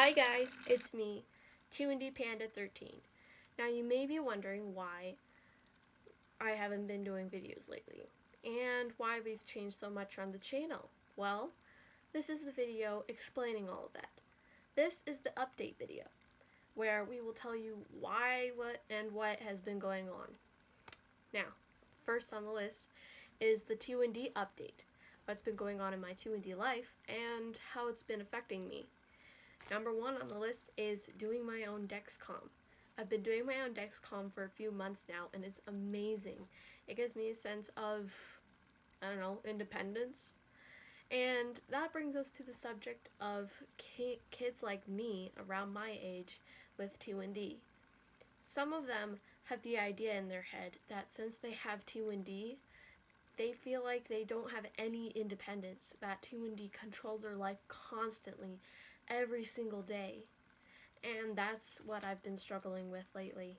Hi guys, it's me, 2D Panda 13. Now you may be wondering why I haven't been doing videos lately and why we've changed so much on the channel. Well, this is the video explaining all of that. This is the update video where we will tell you why, what has been going on. Now, first on the list is the 2D update, what's been going on in my 2D life and how it's been affecting me. Number one on the list is doing my own Dexcom. I've been doing my own Dexcom for a few months now, and it's amazing. It gives me a sense of, independence. And that brings us to the subject of kids like me around my age with T1D. Some of them have the idea in their head that since they have T1D, they feel like they don't have any independence, that T1D controls their life constantly, every single day. And that's what I've been struggling with lately.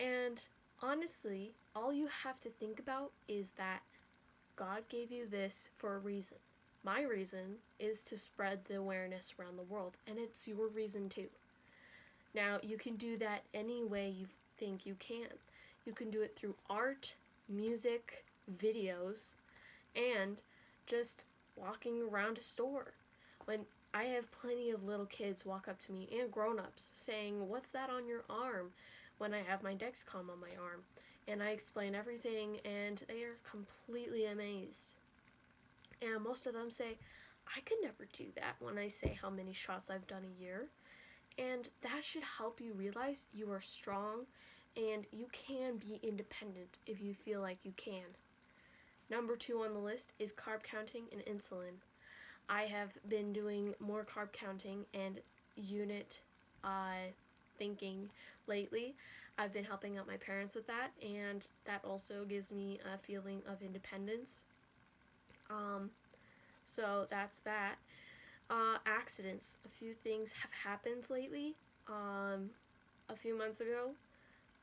And honestly, all you have to think about is that God gave you this for a reason. My reason is to spread the awareness around the world, and it's your reason too. Now, you can do that any way you think you can. You can do it through art, music, videos, and just walking around a store. When I have plenty of little kids walk up to me and grown-ups saying, "What's that on your arm?" when I have my Dexcom on my arm. And I explain everything and they are completely amazed. And most of them say, "I could never do that," when I say how many shots I've done a year. And that should help you realize you are strong and you can be independent if you feel like you can. Number two on the list is carb counting and insulin. I have been doing more carb counting and unit thinking lately. I've been helping out my parents with that, and that also gives me a feeling of independence. So that's that. Accidents. A few things have happened lately. A few months ago,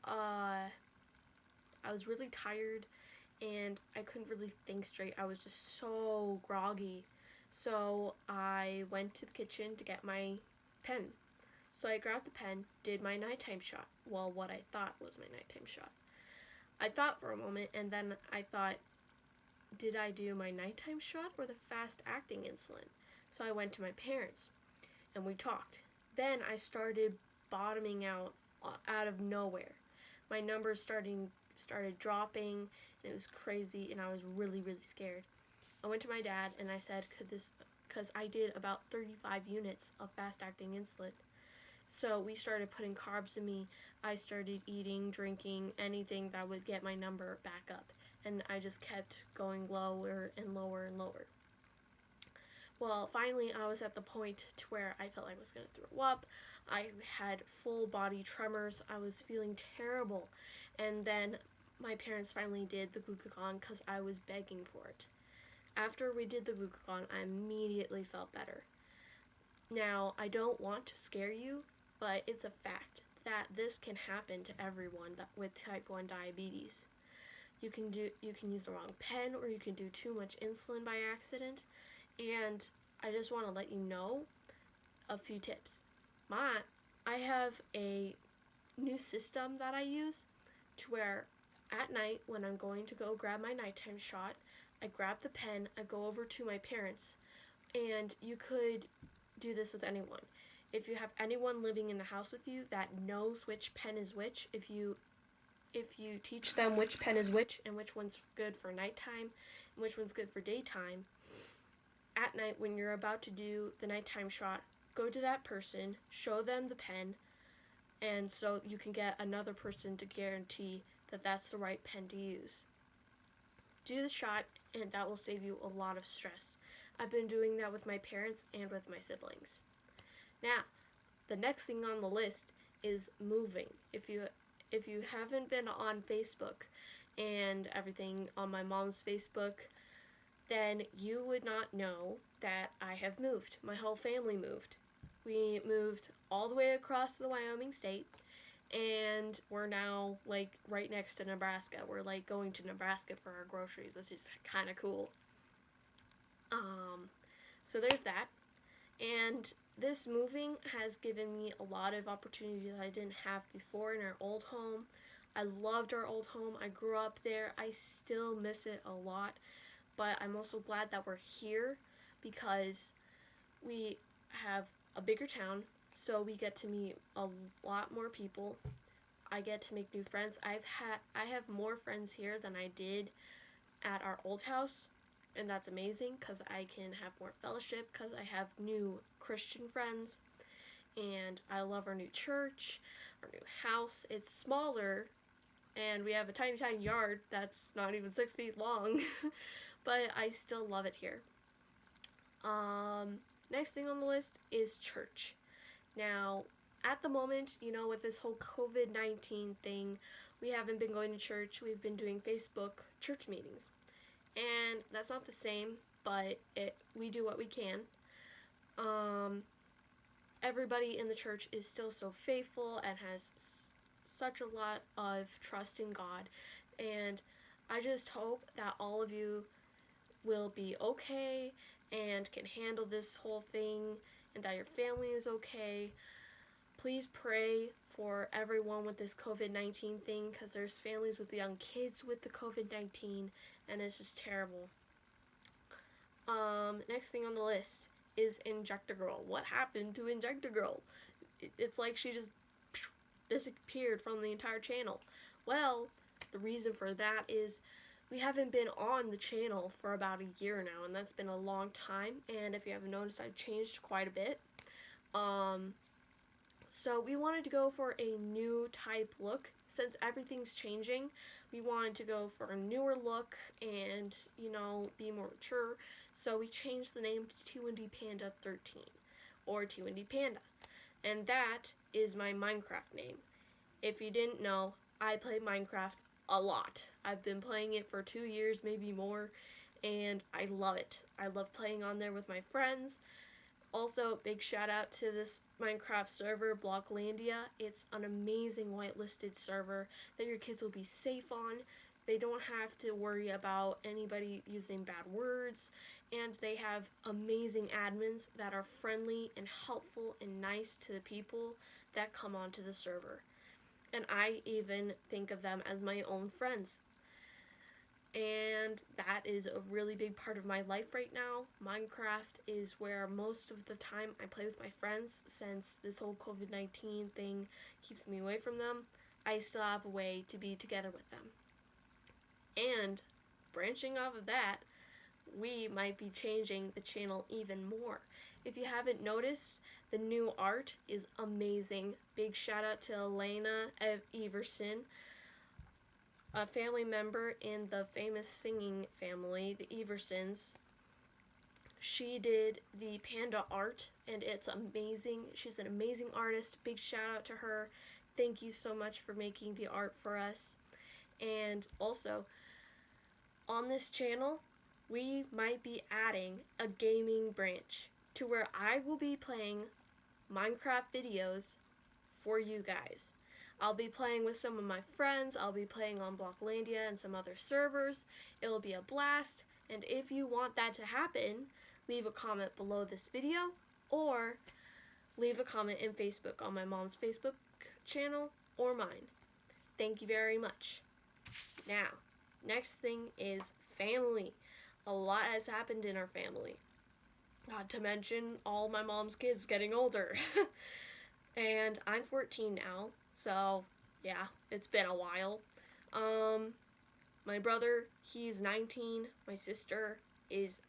I was really tired and I couldn't really think straight. I was just so groggy. So I went to the kitchen to get my pen. So I grabbed the pen, did my nighttime shot. Well, what I thought was my nighttime shot. I thought for a moment, and then I thought, did I do my nighttime shot or the fast-acting insulin? So I went to my parents, and we talked. Then I started bottoming out of nowhere. My numbers started dropping, and it was crazy, and I was really, really scared. I went to my dad and I said, because I did about 35 units of fast-acting insulin. So we started putting carbs in me. I started eating, drinking, anything that would get my number back up. And I just kept going lower and lower and lower. Well, finally I was at the point to where I felt like I was going to throw up. I had full body tremors. I was feeling terrible. And then my parents finally did the glucagon because I was begging for it. After we did the glucagon, I immediately felt better. Now, I don't want to scare you, but it's a fact that this can happen to everyone with type 1 diabetes. You can use the wrong pen, or you can do too much insulin by accident. And I just want to let you know a few tips. I have a new system that I use to where at night when I'm going to go grab my nighttime shot, I grab the pen, I go over to my parents, and you could do this with anyone. If you have anyone living in the house with you that knows which pen is which, if you teach them which pen is which and which one's good for nighttime and which one's good for daytime, at night when you're about to do the nighttime shot, go to that person, show them the pen, and so you can get another person to guarantee that that's the right pen to use. Do the shot, and that will save you a lot of stress. I've been doing that with my parents and with my siblings. Now, the next thing on the list is moving. If you haven't been on Facebook and everything on my mom's Facebook, then you would not know that I have moved. My whole family moved. We moved all the way across the Wyoming state, and we're now like right next to Nebraska. We're like going to Nebraska for our groceries, which is kind of cool. So there's that. And this moving has given me a lot of opportunities I didn't have before in our old home. I loved our old home. I grew up there. I still miss it a lot, but I'm also glad that we're here because we have a bigger town, so we get to meet a lot more people. I get to make new friends. I have more friends here than I did at our old house, and that's amazing because I can have more fellowship because I have new Christian friends, and I love our new church, our new house. It's smaller, and we have a tiny yard that's not even 6 feet long, but I still love it here. Next thing on the list is church. Now, at the moment, with this whole COVID-19 thing, we haven't been going to church. We've been doing Facebook church meetings. And that's not the same, but we do what we can. Everybody in the church is still so faithful and has such a lot of trust in God. And I just hope that all of you will be okay and can handle this whole thing and that your family is okay. Please pray for everyone with this COVID-19 thing because there's families with young kids with the COVID-19 and it's just terrible. Next thing on the list is Injectagirl. What happened to Injectagirl? It's like she just disappeared from the entire channel. Well, the reason for that is we haven't been on the channel for about a year now, and that's been a long time, and if you haven't noticed, I've changed quite a bit. So we wanted to go for a new type look. Since everything's changing, we wanted to go for a newer look and, be more mature. So we changed the name to 2ND Panda 13, or 2ND Panda. And that is my Minecraft name. If you didn't know, I play Minecraft a lot. I've been playing it for 2 years, maybe more, and I love it. I love playing on there with my friends. Also, big shout out to this Minecraft server, Blocklandia. It's an amazing whitelisted server that your kids will be safe on. They don't have to worry about anybody using bad words, and they have amazing admins that are friendly and helpful and nice to the people that come onto the server. And I even think of them as my own friends. And that is a really big part of my life right now. Minecraft is where most of the time I play with my friends since this whole COVID-19 thing keeps me away from them. I still have a way to be together with them. And branching off of that, we might be changing the channel even more. If you haven't noticed, the new art is amazing. Big shout out to Elena Everson, a family member in the famous singing family, the Eversons. She did the panda art, and it's amazing. She's an amazing artist. Big shout out to her. Thank you so much for making the art for us. And also, on this channel, we might be adding a gaming branch to where I will be playing Minecraft videos for you guys. I'll be playing with some of my friends. I'll be playing on Blocklandia and some other servers. It'll be a blast. And if you want that to happen, leave a comment below this video or leave a comment in Facebook on my mom's Facebook channel or mine. Thank you very much. Now, next thing is family. A lot has happened in our family. Not to mention all my mom's kids getting older. And I'm 14 now, so yeah, it's been a while. My brother, he's 19. My sister is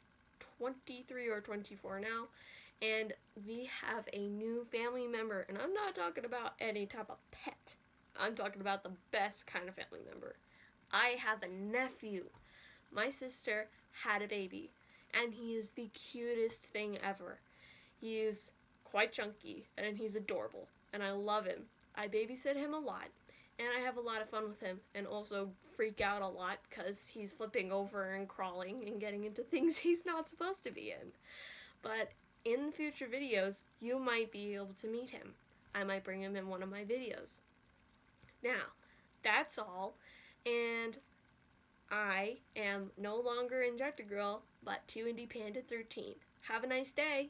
23 or 24 now. And we have a new family member. And I'm not talking about any type of pet. I'm talking about the best kind of family member. I have a nephew. My sister had a baby. And he is the cutest thing ever. He is quite chunky, and he's adorable, and I love him. I babysit him a lot, and I have a lot of fun with him, and also freak out a lot because he's flipping over and crawling and getting into things he's not supposed to be in. But in future videos, you might be able to meet him. I might bring him in one of my videos. Now, that's all, and I am no longer Injectagirl, but 2ND Panda 13. Have a nice day!